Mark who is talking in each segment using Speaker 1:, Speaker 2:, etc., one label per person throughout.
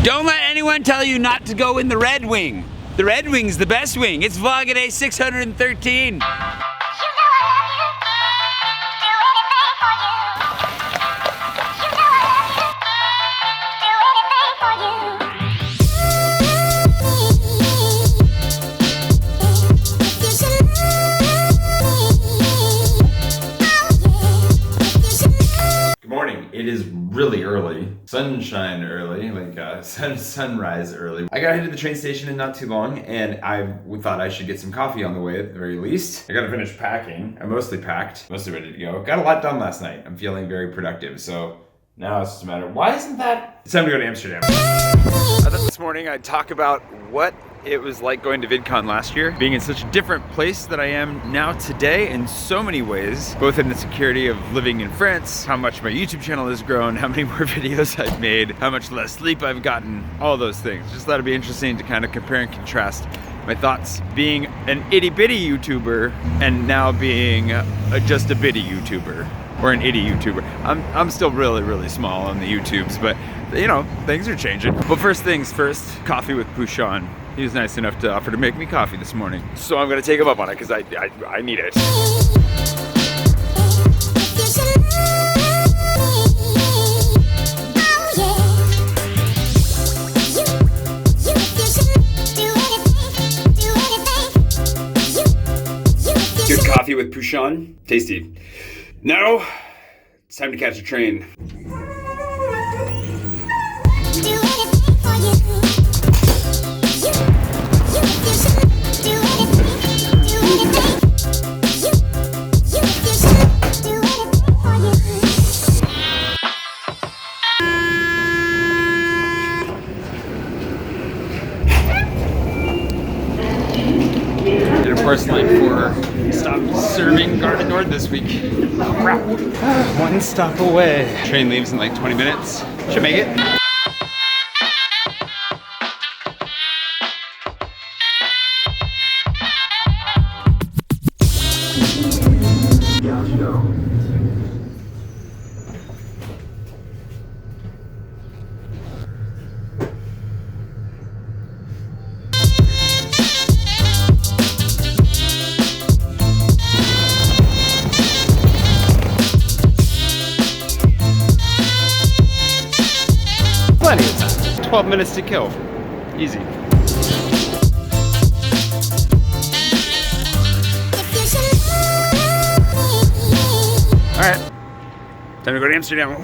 Speaker 1: Don't let anyone tell you not to go in the red wing. The red wing's the best wing. It's Vlogger 613.
Speaker 2: It is really early, sunshine early, like sunrise early. I got into the train station in not too long, and I thought I should get some coffee on the way at the very least. I gotta finish packing. I'm mostly packed, mostly ready to go. Got a lot done last night. I'm feeling very productive, so now it's just a matter of, why isn't that? It's time to go to Amsterdam. I thought this morning I'd talk about what it was like going to VidCon last year, being in such a different place that I am now today in so many ways, both in the security of living in France, how much my YouTube channel has grown, how many more videos I've made, how much less sleep I've gotten, all those things. Just thought it'd be interesting to kind of compare and contrast my thoughts being an itty bitty YouTuber and now being just a bitty YouTuber. Or an itty YouTuber. I'm still really small on the YouTubes, but you know, things are changing. But first things first, coffee with Pullman. He was nice enough to offer to make me coffee this morning. So I'm gonna take him up on it because I need it. Good coffee with Pullman, tasty. Now, it's time to catch a train. Course, like stop serving Garden North this week. Crap. One stop away. Train leaves in like 20 minutes. Should make it. Plenty of time. 12 minutes to kill. Easy. Alright. Time to go to Amsterdam.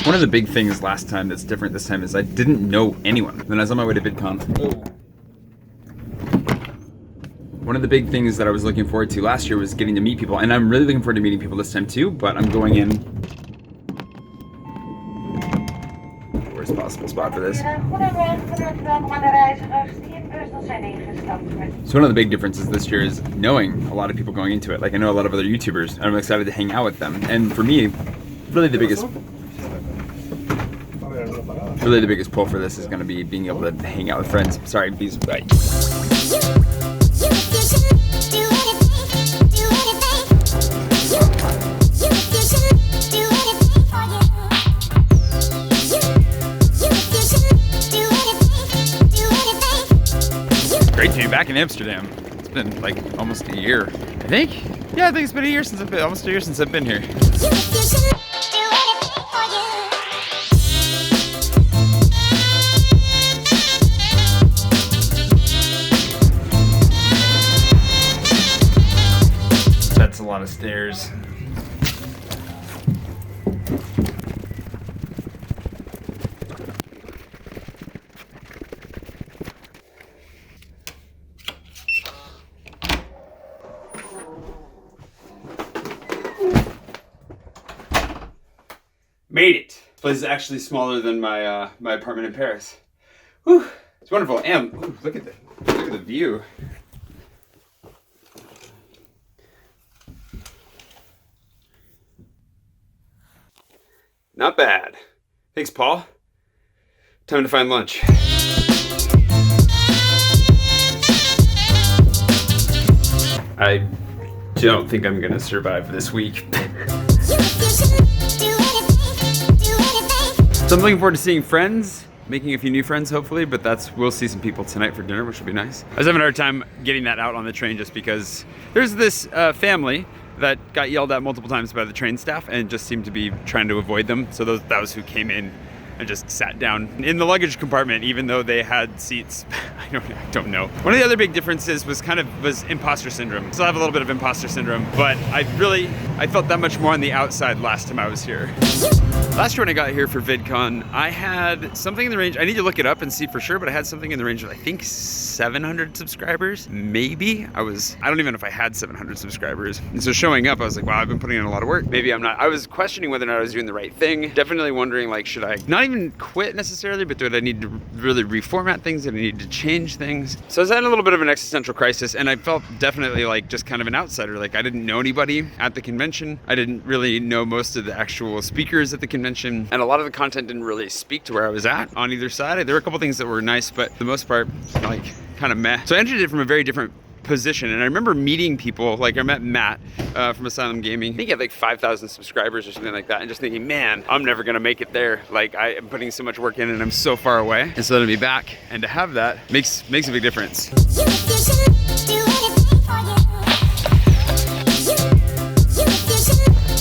Speaker 2: One of the big things last time that's different this time is I didn't know anyone when I was on my way to VidCon. One of the big things that I was looking forward to last year was getting to meet people, and I'm really looking forward to meeting people this time too, but I'm going in worst possible spot for this. So one of the big differences this year is knowing a lot of people going into it. Like I know a lot of other YouTubers, and I'm excited to hang out with them. And for me, really the biggest pull for this is going to be being able to hang out with friends. Sorry, bees. Right. Great to be back in Amsterdam. It's been like almost a year, I think. Yeah, I think it's been a year since almost a year since I've been here. That's a lot of stairs. Made it. This place is actually smaller than my my apartment in Paris. Whew, it's wonderful. And ooh, look at the view. Not bad. Thanks, Paul.
Speaker 1: Time to find lunch. I don't think I'm gonna survive this week. So I'm looking forward to seeing friends, making a few new friends hopefully, but we'll see some people tonight for dinner, which will be nice. I was having a hard time getting that out on the train just because there's this family that got yelled at multiple times by the train staff and just seemed to be trying to avoid them. So that was who came in and just sat down in the luggage compartment, even though they had seats. I don't know. One of the other big differences was imposter syndrome. Still have a little bit of imposter syndrome, but I felt that much more on the outside last time I was here. Last year when I got here for VidCon, I had something in the range, I need to look it up and see for sure, but I had something in the range of, I think, 700 subscribers, maybe. I don't even know if I had 700 subscribers. And so showing up, I was like, wow, I've been putting in a lot of work. Maybe I'm not. I was questioning whether or not I was doing the right thing. Definitely wondering, like, should I not even quit necessarily, but do I need to really reformat things? Do I need to change things? So I was at a little bit of an existential crisis, and I felt definitely like just kind of an outsider. Like, I didn't know anybody at the convention. I didn't really know most of the actual speakers at the convention, and a lot of the content didn't really speak to where I was at on either side. There were a couple things that were nice, but for the most part, like, kind of meh. So I entered it from a very different position, and I remember meeting people, like I met Matt from Asylum Gaming. I think he had like 5,000 subscribers or something like that, and just thinking, man, I'm never gonna make it there. Like, I am putting so much work in and I'm so far away. And so to be back and to have that makes a big difference.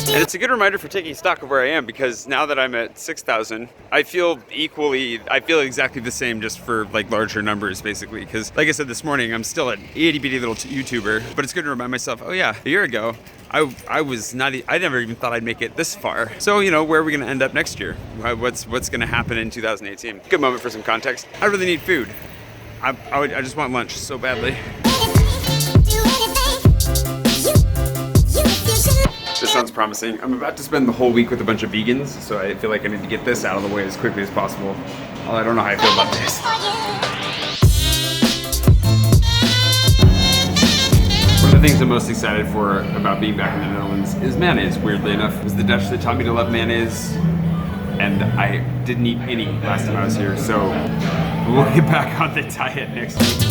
Speaker 1: And it's a good reminder for taking stock of where I am, because now that I'm at 6,000, I feel exactly the same, just for like larger numbers basically. Because like I said this morning, I'm still an itty bitty little YouTuber, but it's good to remind myself, oh yeah, a year ago, I never even thought I'd make it this far. So, you know, where are we gonna end up next year? What's gonna happen in 2018? Good moment for some context. I really need food. I just want lunch so badly. This sounds promising. I'm about to spend the whole week with a bunch of vegans, so I feel like I need to get this out of the way as quickly as possible. Although I don't know how I feel about this. One of the things I'm most excited for about being back in the Netherlands is mayonnaise, weirdly enough. It was the Dutch that taught me to love mayonnaise, and I didn't eat any last time I was here, so we'll get back on the diet next week.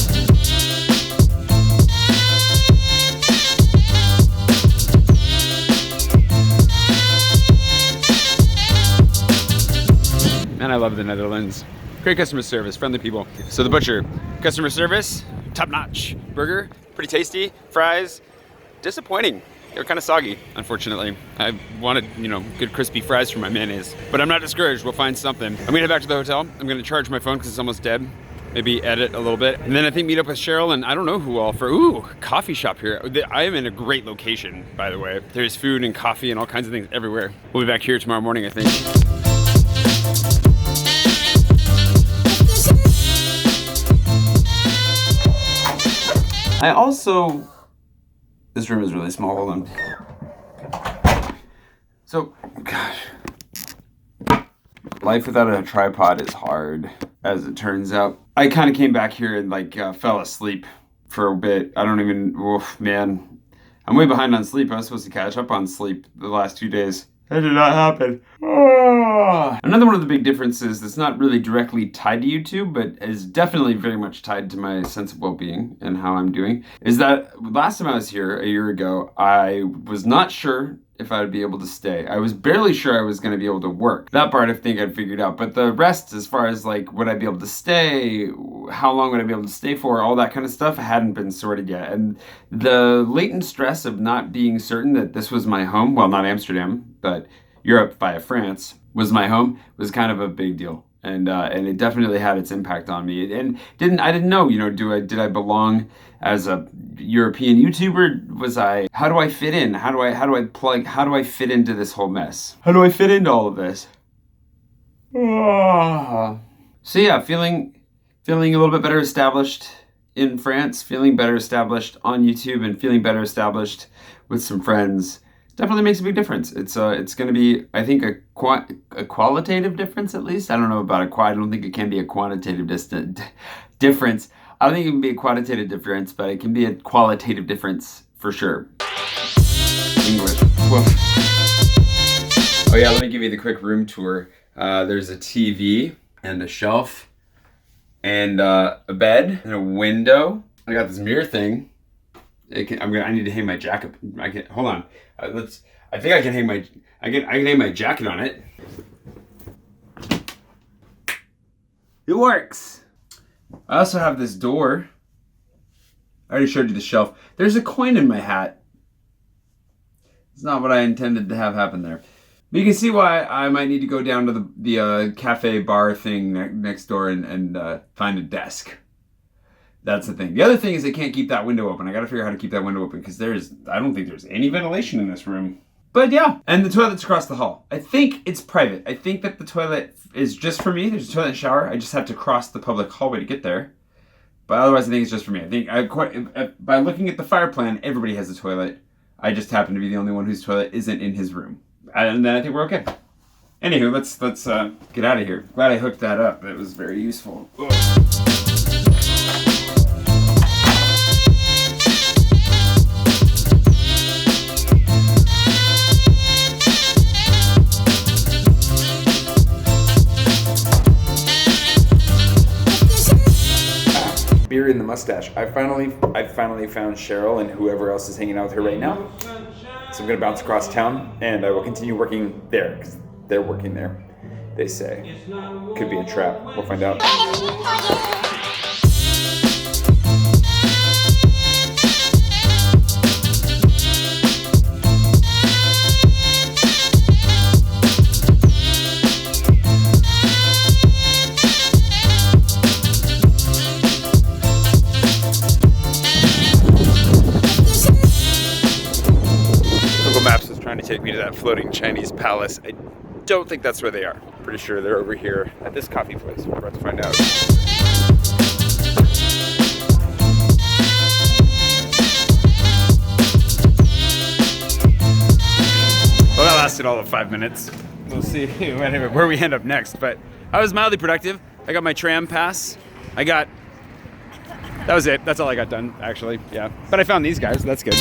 Speaker 1: And I love the Netherlands. Great customer service, friendly people. So the butcher, customer service, top notch. Burger, pretty tasty. Fries, disappointing. They were kind of soggy, unfortunately. I wanted, good crispy fries for my mayonnaise. But I'm not discouraged, we'll find something. I'm gonna head back to the hotel. I'm gonna charge my phone because it's almost dead. Maybe edit a little bit. And then I think meet up with Cheryl and I don't know who all for, coffee shop here. I am in a great location, by the way. There's food and coffee and all kinds of things everywhere. We'll be back here tomorrow morning, I think. This room is really small, hold on. So, gosh. Life without a tripod is hard, as it turns out. I kind of came back here and fell asleep for a bit. Man. I'm way behind on sleep. I was supposed to catch up on sleep the last 2 days. That did not happen. Another one of the big differences that's not really directly tied to YouTube, but is definitely very much tied to my sense of well-being and how I'm doing, is that last time I was here a year ago, I was not sure if I would be able to stay. I was barely sure I was going to be able to work. That part I think I'd figured out, but the rest, as far as would I be able to stay, how long would I be able to stay for, all that kind of stuff hadn't been sorted yet. And the latent stress of not being certain that this was my home, well, not Amsterdam, but Europe via France was my home, was kind of a big deal. And it definitely had its impact on me. And I didn't know, did I belong as a European YouTuber? How do I fit in? How do I fit into this whole mess? How do I fit into all of this? So yeah, feeling a little bit better established in France, feeling better established on YouTube, and feeling better established with some friends. Definitely makes a big difference. It's going to be, I think, a qualitative difference at least. I don't know about I don't think it can be a quantitative difference. I don't think it can be a quantitative difference, but it can be a qualitative difference for sure. English. Whoa. Oh yeah, let me give you the quick room tour. There's a TV. and a shelf and a bed and a window. I got this mirror thing. I need to hang my jacket. Hold on. I think I can hang my jacket on it. It works. I also have this door. I already showed you the shelf. There's a coin in my hat. It's not what I intended to have happen there. But you can see why I might need to go down to the cafe bar thing next door and find a desk. That's the thing. The other thing is I can't keep that window open. I gotta figure out how to keep that window open because I don't think there's any ventilation in this room. But yeah, and the toilet's across the hall. I think it's private. I think that the toilet is just for me. There's a toilet and shower. I just have to cross the public hallway to get there. But otherwise, I think it's just for me. I think by looking at the fire plan, everybody has a toilet. I just happen to be the only one whose toilet isn't in his room. And then I think we're okay. Anywho, let's get out of here. Glad I hooked that up. It was very useful. Ugh. Beer in the mustache. I finally found Cheryl and whoever else is hanging out with her right now. So I'm gonna bounce across town and I will continue working there because they're working there. They say. Could be a trap. We'll find out. To take me to that floating Chinese palace. I don't think that's where they are. Pretty sure they're over here at this coffee place. We're about to find out. Well, that lasted all of 5 minutes. We'll see where we end up next. But I was mildly productive. I got my tram pass. That was it. That's all I got done, actually. Yeah. But I found these guys. So that's good.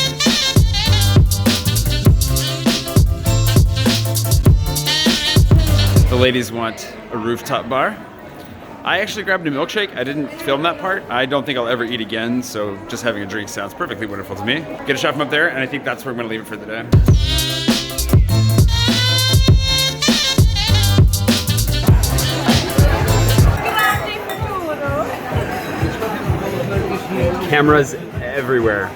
Speaker 1: The ladies want a rooftop bar. I actually grabbed a milkshake. I didn't film that part. I don't think I'll ever eat again, so just having a drink sounds perfectly wonderful to me. Get a shot from up there, and I think that's where I'm gonna leave it for the day. Cameras everywhere.